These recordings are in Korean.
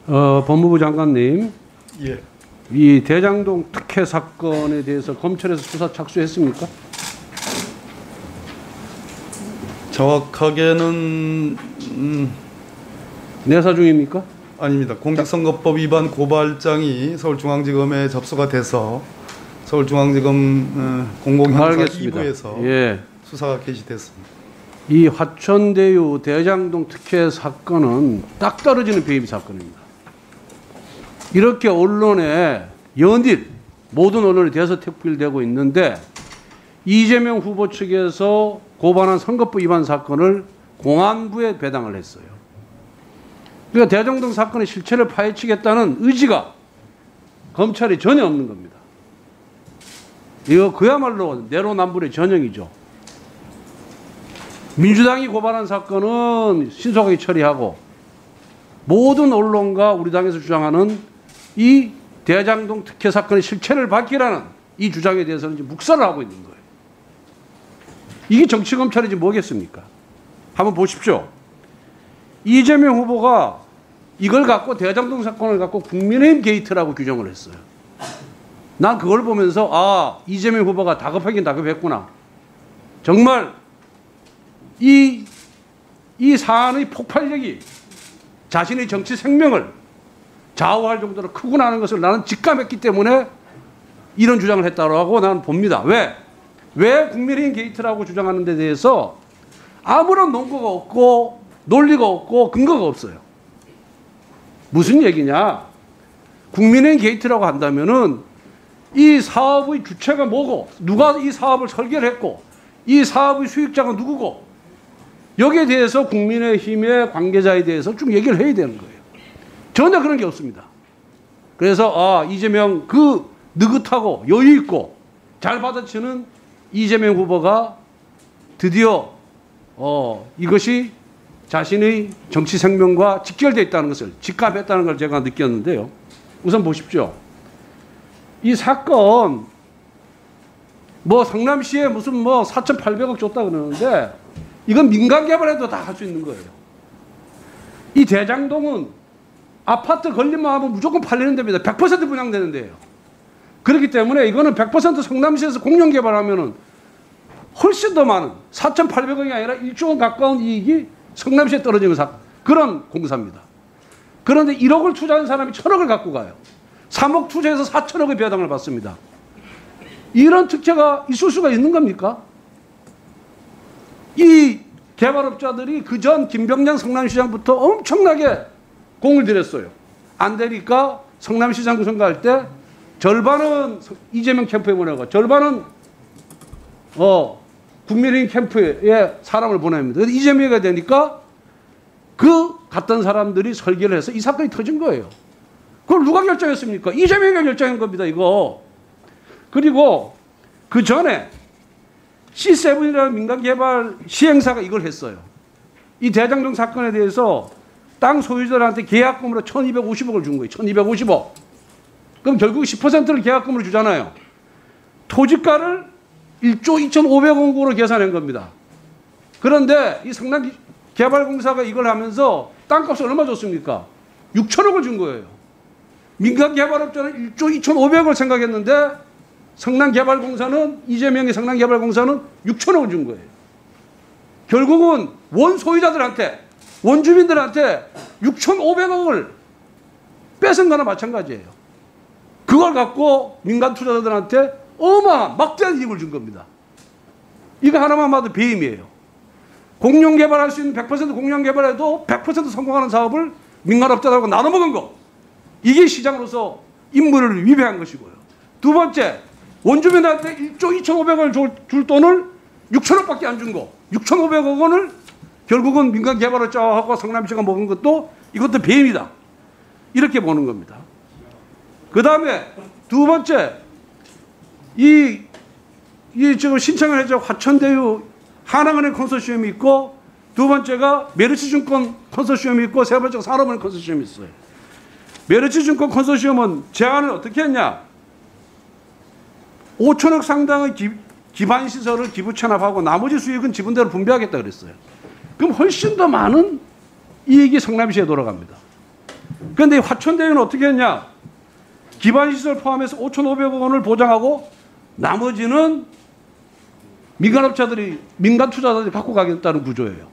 법무부 장관님, 예. 이 대장동 특혜 사건에 대해서 검찰에서 수사 착수했습니까? 정확하게는 내사 중입니까? 아닙니다. 공직선거법 위반 고발장이 서울중앙지검에 접수가 돼서 서울중앙지검 공공형사 2부에서 예. 수사가 개시됐습니다. 이 화천대유 대장동 특혜 사건은 딱 떨어지는 배임 사건입니다. 이렇게 언론에 연일 모든 언론이 대서특필되고 있는데 이재명 후보 측에서 고발한 선거법 위반 사건을 공안부에 배당을 했어요. 그러니까 대장동 사건의 실체를 파헤치겠다는 의지가 검찰이 전혀 없는 겁니다. 이거 그야말로 내로남불의 전형이죠. 민주당이 고발한 사건은 신속하게 처리하고 모든 언론과 우리 당에서 주장하는 이 대장동 특혜 사건의 실체를 밝히라는 이 주장에 대해서는 지금 묵살을 하고 있는 거예요. 이게 정치검찰이지 뭐겠습니까? 한번 보십시오. 이재명 후보가 이걸 갖고 대장동 사건을 갖고 국민의힘 게이트라고 규정을 했어요. 난 그걸 보면서 아, 이재명 후보가 다급하긴 다급했구나. 정말 이 사안의 폭발력이 자신의 정치 생명을 좌우할 정도로 크구나 하는 것을 나는 직감했기 때문에 이런 주장을 했다고 나는 봅니다. 왜 국민의힘 게이트라고 주장하는 데 대해서 아무런 논거가 없고 논리가 없고 근거가 없어요. 무슨 얘기냐? 국민의힘 게이트라고 한다면은 이 사업의 주체가 뭐고 누가 이 사업을 설계를 했고 이 사업의 수익자가 누구고 여기에 대해서 국민의힘의 관계자에 대해서 쭉 얘기를 해야 되는 거예요. 전혀 그런 게 없습니다. 그래서 이재명 그 느긋하고 여유 있고 잘 받아치는 이재명 후보가 드디어 이것이 자신의 정치 생명과 직결되어 있다는 것을 직감했다는 걸 제가 느꼈는데요. 우선 보십시오. 이 사건 성남시에 무슨 4,800억 줬다 그러는데 이건 민간 개발해도 다 할 수 있는 거예요. 이 대장동은 아파트 걸림만 하면 무조건 팔리는 데입니다. 100% 분양되는 데예요. 그렇기 때문에 이거는 100% 성남시에서 공영 개발하면은 훨씬 더 많은 4,800억이 아니라 1조 원 가까운 이익이 성남시에 떨어지는 그런 공사입니다. 그런데 1억을 투자한 사람이 1,000억을 갖고 가요. 3억 투자해서 4,000억의 배당을 받습니다. 이런 특혜가 있을 수가 있는 겁니까? 이 개발업자들이 그전 김병장 성남시장부터 엄청나게 공을 들였어요. 안 되니까 성남시장 선거할 때 절반은 이재명 캠프에 보내고 절반은 국민의힘 캠프에 사람을 보냅니다. 그래서 이재명이 되니까 그 갔던 사람들이 설계를 해서 이 사건이 터진 거예요. 그걸 누가 결정했습니까? 이재명이 결정한 겁니다, 이거. 그리고 그 전에 C7이라는 민간개발 시행사가 이걸 했어요. 이 대장동 사건에 대해서 땅 소유자들한테 계약금으로 1,250억을 준 거예요. 1,250억. 그럼 결국 10%를 계약금으로 주잖아요. 토지가를 1조 2,500억 원으로 계산한 겁니다. 그런데 이 성남개발공사가 이걸 하면서 땅값을 얼마 줬습니까? 6천억을 준 거예요. 민간개발업자는 1조 2,500억을 생각했는데 성남개발공사는 이재명의 성남개발공사는 6천억을 준 거예요. 결국은 원소유자들한테 원주민들한테 6,500억을 뺏은 거나 마찬가지예요. 그걸 갖고 민간 투자자들한테 어마어마한 막대한 이익을 준 겁니다. 이거 하나만 봐도 배임이에요. 공영 개발할 수 있는 100% 공영 개발해도 100% 성공하는 사업을 민간업자들하고 나눠먹은 거. 이게 시장으로서 임무를 위배한 것이고요. 두 번째, 원주민한테 1조 2,500원을 줄 돈을 6천억밖에 안 준 거. 6,500억 원을 결국은 민간 개발업자하고 성남시가 먹은 것도 이것도 배임이다. 이렇게 보는 겁니다. 그 다음에 두 번째, 지금 신청을 해서 화천대유 하나은행 컨소시엄이 있고 두 번째가 메르츠증권 컨소시엄이 있고 세 번째가 산업은행 컨소시엄이 있어요. 메르츠증권 컨소시엄은 제안을 어떻게 했냐? 5천억 상당의 기반시설을 기부 체납하고 나머지 수익은 지분대로 분배하겠다 그랬어요. 그럼 훨씬 더 많은 이익이 성남시에 돌아갑니다. 그런데 화천대유는 어떻게 했냐? 기반시설 포함해서 5,500억 원을 보장하고 나머지는 민간업자들이, 민간 투자자들이 갖고 가겠다는 구조예요.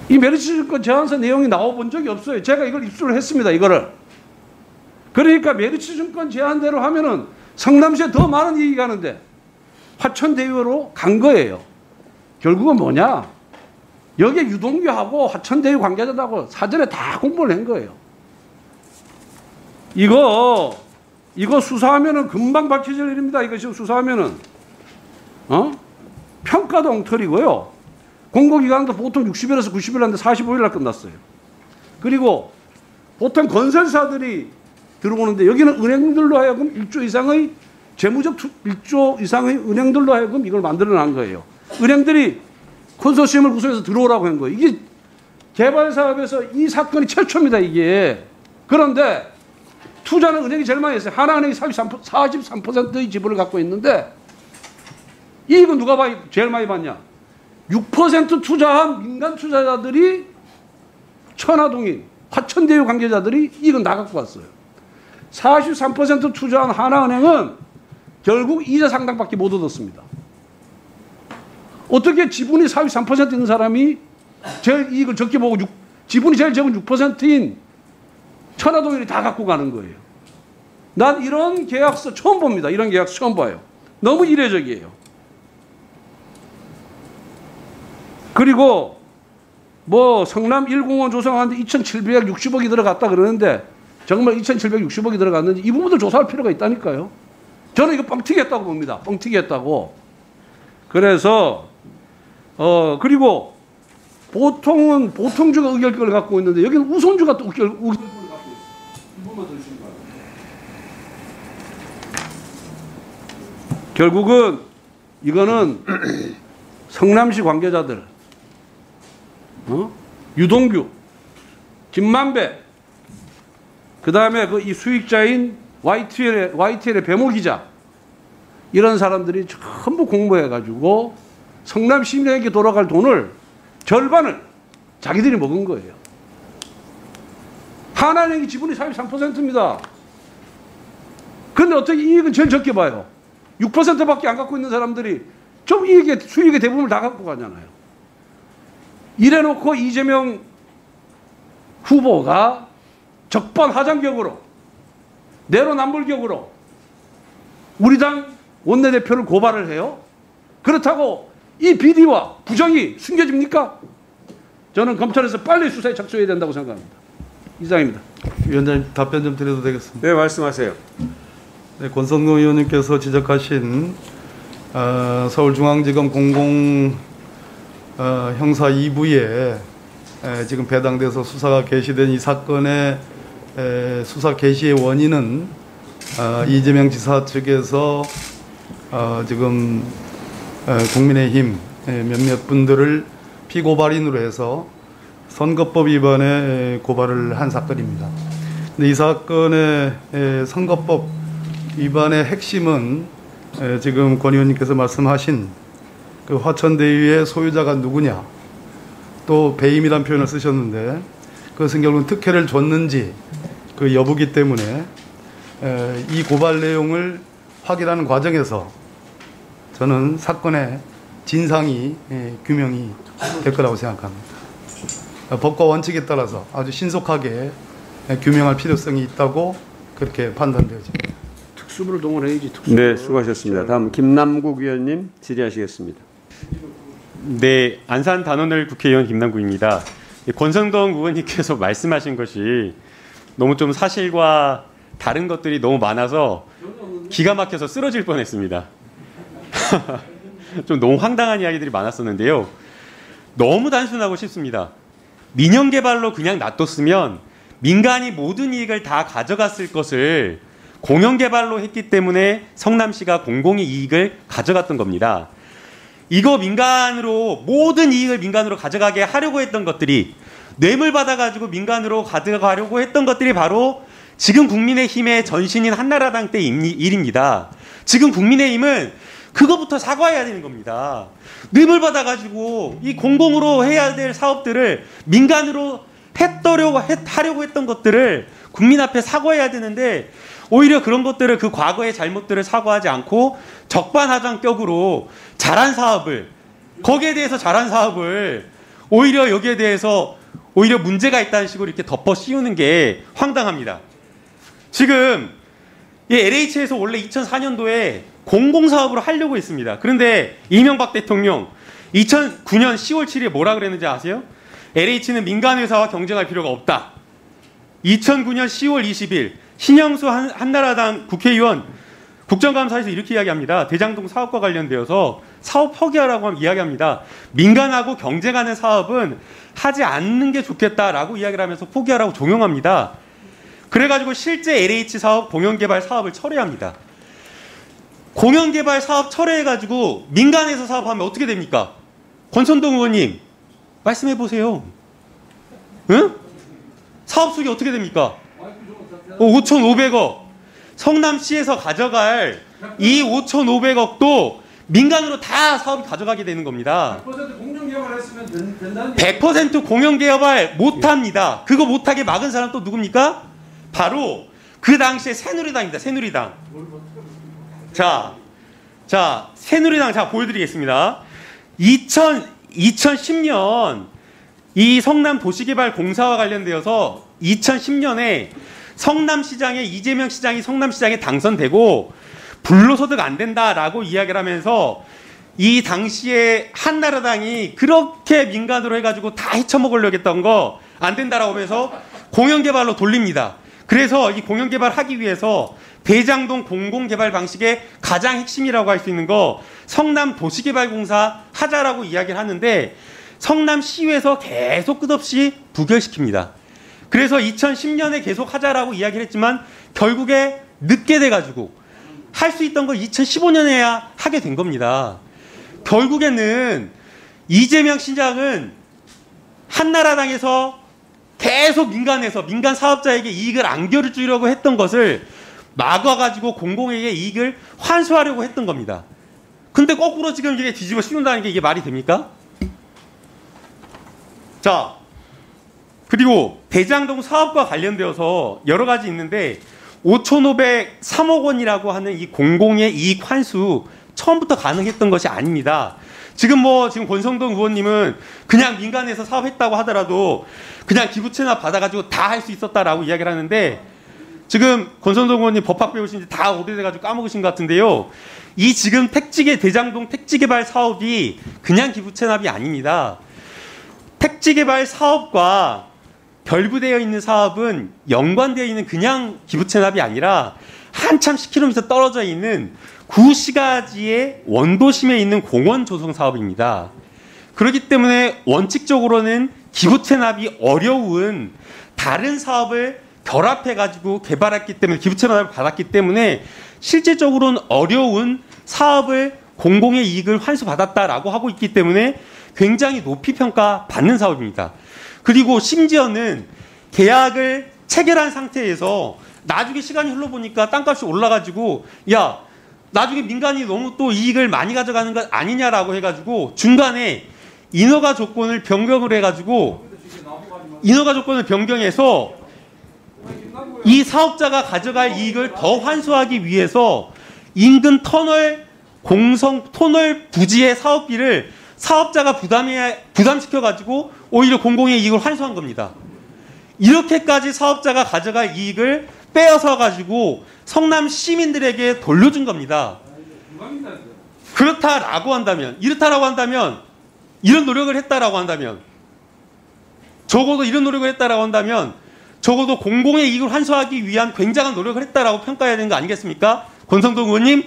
이 메리츠증권 제안서 내용이 나와본 적이 없어요. 제가 이걸 입수를 했습니다. 이거를. 그러니까 메리츠증권 제안대로 하면은 성남시에 더 많은 이익이 가는데 화천대유로 간 거예요. 결국은 뭐냐? 여기에 유동규하고 화천대유 관계자들하고 사전에 다 공부를 한 거예요. 이거 수사하면은 금방 밝혀질 일입니다. 이거 지금 수사하면은 평가도 엉터리고요. 공고기간도 보통 60일에서 90일 하는데 45일 날 끝났어요. 그리고 보통 건설사들이 들어오는데 여기는 은행들로 하여금 1조 이상의 재무적 1조 이상의 은행들로 하여금 이걸 만들어낸 거예요. 은행들이 컨소시엄을 구성해서 들어오라고 한 거예요. 이게 개발 사업에서 이 사건이 최초입니다. 이게. 그런데 투자는 은행이 제일 많이 했어요. 하나은행이 43%의 지분을 갖고 있는데 이익은 누가 제일 많이 받냐? 6% 투자한 민간 투자자들이 천화동인 화천대유 관계자들이 이익은 다 갖고 왔어요. 43% 투자한 하나은행은 결국 이자 상당밖에 못 얻었습니다. 어떻게 지분이 43% 있는 사람이 제일 이익을 적게 보고 지분이 제일 적은 6%인 천화동인이 다 갖고 가는 거예요. 난 이런 계약서 처음 봅니다. 이런 계약서 처음 봐요. 너무 이례적이에요. 그리고 뭐 성남 1공원 조성하는데 2,760억이 들어갔다 그러는데 정말 2,760억이 들어갔는지 이 부분도 조사할 필요가 있다니까요. 저는 이거 뻥튀기했다고 봅니다. 뻥튀기했다고. 그래서 그리고 보통은 보통주가 의결권을 갖고 있는데 여기는 우선주가 또 의결권을 갖고 있어요. 이 부분만 더 주시면 돼요. 결국은 이거는 성남시 관계자들, 유동규, 김만배, 그 다음에 이 수익자인 YTL의 배모 기자, 이런 사람들이 전부 공모해가지고 성남 시민에게 돌아갈 돈을 절반을 자기들이 먹은 거예요. 하나은행이 지분이 43%입니다. 그런데 어떻게 이익은 제일 적게 봐요? 6%밖에 안 갖고 있는 사람들이 좀 수익의 대부분을 다 갖고 가잖아요. 이래놓고 이재명 후보가 적반하장격으로 내로남불격으로 우리 당 원내대표를 고발을 해요. 그렇다고 이 비리와 부정이 숨겨집니까? 저는 검찰에서 빨리 수사에 착수해야 된다고 생각합니다. 이상입니다. 위원장님 답변 좀 드려도 되겠습니다. 네, 말씀하세요. 네, 권성동 의원님께서 지적하신 서울중앙지검 공공 형사 2부에 지금 배당돼서 수사가 개시된 이 사건의 수사 개시의 원인은 이재명 지사 측에서 지금 국민의힘 몇몇 분들을 피고발인으로 해서 선거법 위반에 고발을 한 사건입니다. 근데 이 사건의 선거법 위반의 핵심은 지금 권 의원님께서 말씀하신 그 화천대유의 소유자가 누구냐, 또 배임이라는 표현을 쓰셨는데 그것은 결국은 특혜를 줬는지 그 여부기 때문에 이 고발 내용을 확인하는 과정에서 저는 사건의 진상이 규명이 될 거라고 생각합니다. 법과 원칙에 따라서 아주 신속하게 규명할 필요성이 있다고 그렇게 판단되어집니다. 특수부를 동원해야지. 특수부. 네, 수고하셨습니다. 다음 김남국 의원님 질의하시겠습니다. 네, 안산 단원을 국회의원 김남국입니다. 권성동 의원님께서 말씀하신 것이 너무 좀 사실과 다른 것들이 너무 많아서 기가 막혀서 쓰러질 뻔했습니다. 좀 너무 황당한 이야기들이 많았었는데요. 너무 단순하고 쉽습니다. 민영개발로 그냥 놔뒀으면 민간이 모든 이익을 다 가져갔을 것을 공영개발로 했기 때문에 성남시가 공공의 이익을 가져갔던 겁니다. 이거 민간으로 모든 이익을 민간으로 가져가게 하려고 했던 것들이, 뇌물 받아가지고 민간으로 가져가려고 했던 것들이 바로 지금 국민의힘의 전신인 한나라당 때 일입니다. 지금 국민의힘은 그거부터 사과해야 되는 겁니다. 뇌물 받아가지고 이 공공으로 해야 될 사업들을 민간으로 하려고 했던 것들을 국민 앞에 사과해야 되는데 오히려 그런 것들을 그 과거의 잘못들을 사과하지 않고 적반하장격으로 잘한 사업을 거기에 대해서 잘한 사업을 오히려 여기에 대해서 오히려 문제가 있다는 식으로 이렇게 덮어 씌우는 게 황당합니다. 지금 이 LH에서 원래 2004년도에 공공사업으로 하려고 했습니다. 그런데 이명박 대통령 2009년 10월 7일에 뭐라 그랬는지 아세요? LH는 민간회사와 경쟁할 필요가 없다. 2009년 10월 20일 신영수 한나라당 국회의원 국정감사에서 이렇게 이야기합니다. 대장동 사업과 관련되어서 사업 포기하라고 이야기합니다. 민간하고 경쟁하는 사업은 하지 않는 게 좋겠다라고 이야기를 하면서 포기하라고 종용합니다. 그래가지고 실제 LH 사업 공영개발 사업을 철회합니다. 공영개발 사업 철회해가지고 민간에서 사업하면 어떻게 됩니까? 권선동 의원님 말씀해 보세요. 응? 사업 수익이 어떻게 됩니까? 5,500억. 성남시에서 가져갈 이 5,500억도 민간으로 다 사업이 가져가게 되는 겁니다. 100% 공영개발 했으면 된다는 100% 공영개발 못합니다. 그거 못하게 막은 사람 또 누굽니까? 바로 그 당시에 새누리당입니다. 새누리당. 자, 새누리당 자 보여드리겠습니다. 2010년 이 성남 도시개발공사와 관련되어서 2010년에 성남시장에 이재명 시장이 성남시장에 당선되고 불로소득 안 된다라고 이야기를 하면서 이 당시에 한나라당이 그렇게 민간으로 해가지고 다 헤쳐먹으려고 했던 거 안 된다라고 하면서 공영개발로 돌립니다. 그래서 이 공영개발 하기 위해서 대장동 공공개발 방식의 가장 핵심이라고 할 수 있는 거 성남 도시개발공사 하자라고 이야기를 하는데 성남시에서 계속 끝없이 부결시킵니다. 그래서 2010년에 계속 하자라고 이야기를 했지만 결국에 늦게 돼가지고 할 수 있던 걸 2015년에야 하게 된 겁니다. 결국에는 이재명 시장은 한나라당에서 계속 민간에서 민간 사업자에게 이익을 안겨주려고 했던 것을 막아가지고 공공에게 이익을 환수하려고 했던 겁니다. 근데 거꾸로 지금 이게 뒤집어 씌운다는 게 이게 말이 됩니까? 자, 그리고 대장동 사업과 관련되어서 여러 가지 있는데 5,503억 원이라고 하는 이 공공의 이익 환수 처음부터 가능했던 것이 아닙니다. 지금 권성동 의원님은 그냥 민간에서 사업했다고 하더라도 그냥 기부 체납 받아가지고 다 할 수 있었다라고 이야기를 하는데 지금 권성동 의원님 법학 배우신 지 다 오래돼가지고 까먹으신 것 같은데요. 이 지금 대장동 택지개발 사업이 그냥 기부 체납이 아닙니다. 택지개발 사업과 결부되어 있는 사업은 연관되어 있는 그냥 기부 체납이 아니라 한참 10km 떨어져 있는 구시가지의 원도심에 있는 공원 조성 사업입니다. 그렇기 때문에 원칙적으로는 기부 체납이 어려운 다른 사업을 결합해가지고 개발했기 때문에 기부 체납을 받았기 때문에 실질적으로는 어려운 사업을 공공의 이익을 환수받았다라고 하고 있기 때문에 굉장히 높이 평가받는 사업입니다. 그리고 심지어는 계약을 체결한 상태에서 나중에 시간이 흘러보니까 땅값이 올라가지고 야 나중에 민간이 너무 또 이익을 많이 가져가는 것 아니냐라고 해가지고 중간에 인허가 조건을 변경을 해가지고 인허가 조건을 변경해서 이 사업자가 가져갈 이익을 더 환수하기 위해서 인근 터널 부지의 사업비를 사업자가 부담시켜가지고 오히려 공공의 이익을 환수한 겁니다. 이렇게까지 사업자가 가져갈 이익을 빼앗아 가지고 성남 시민들에게 돌려준 겁니다. 이렇다라고 한다면 이런 노력을 했다라고 한다면 적어도 이런 노력을 했다라고 한다면 적어도 공공의 이익을 환수하기 위한 굉장한 노력을 했다라고 평가해야 되는 거 아니겠습니까? 권성동 의원님?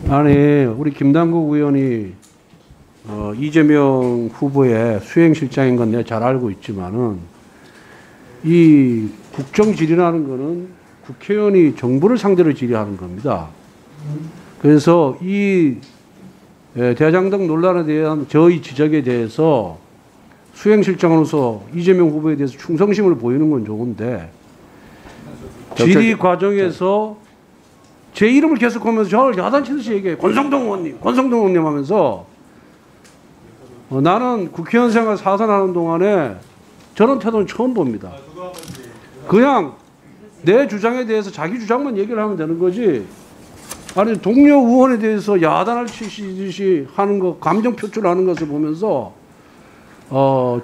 아니 우리 김남국 의원이 이재명 후보의 수행실장인 건 내가 잘 알고 있지만은 이 국정질의라는 거는 국회의원이 정부를 상대로 질의하는 겁니다. 그래서 이 대장동 논란에 대한 저희 지적에 대해서 수행실장으로서 이재명 후보에 대해서 충성심을 보이는 건 좋은데 질의 과정에서 제 이름을 계속하면서 저를 야단치듯이 얘기해요. 권성동 의원님, 권성동 의원님 하면서 나는 국회의원 생활 4선 하는 동안에 저런 태도는 처음 봅니다. 그냥 내 주장에 대해서 자기 주장만 얘기를 하면 되는 거지. 아니 동료 의원에 대해서 야단을 치시듯이 하는 거, 감정 표출하는 것을 보면서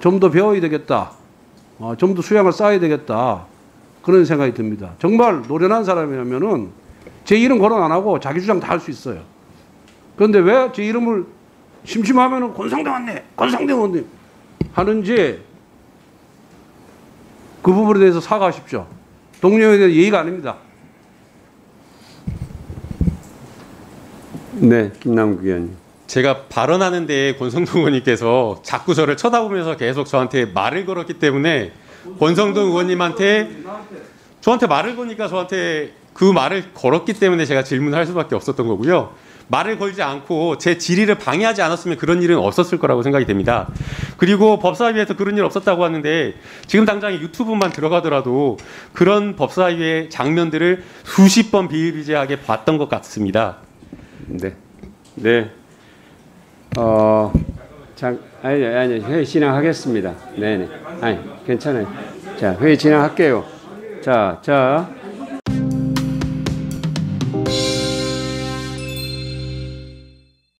좀 더 배워야 되겠다. 좀 더 수양을 쌓아야 되겠다. 그런 생각이 듭니다. 정말 노련한 사람이라면은 제 이름 거론 안 하고 자기 주장 다 할 수 있어요. 그런데 왜 제 이름을 심심하면은 권성동 의원님, 권성동 의원님 하는지 그 부분에 대해서 사과하십시오. 동료에 대한 예의가 아닙니다. 네, 김남국 의원님. 제가 발언하는데 권성동 의원님께서 자꾸 저를 쳐다보면서 계속 저한테 말을 걸었기 때문에 권성동 의원님한테 저한테 말을 거니까 저한테 그 말을 걸었기 때문에 제가 질문할 수밖에 없었던 거고요. 말을 걸지 않고 제 질의를 방해하지 않았으면 그런 일은 없었을 거라고 생각이 됩니다. 그리고 법사위에서 그런 일 없었다고 하는데 지금 당장 유튜브만 들어가더라도 그런 법사위의 장면들을 수십 번 비일비재하게 봤던 것 같습니다. 네. 네. 아니, 회의 진행하겠습니다. 네네. 아니, 괜찮아요. 자, 회의 진행할게요. 자.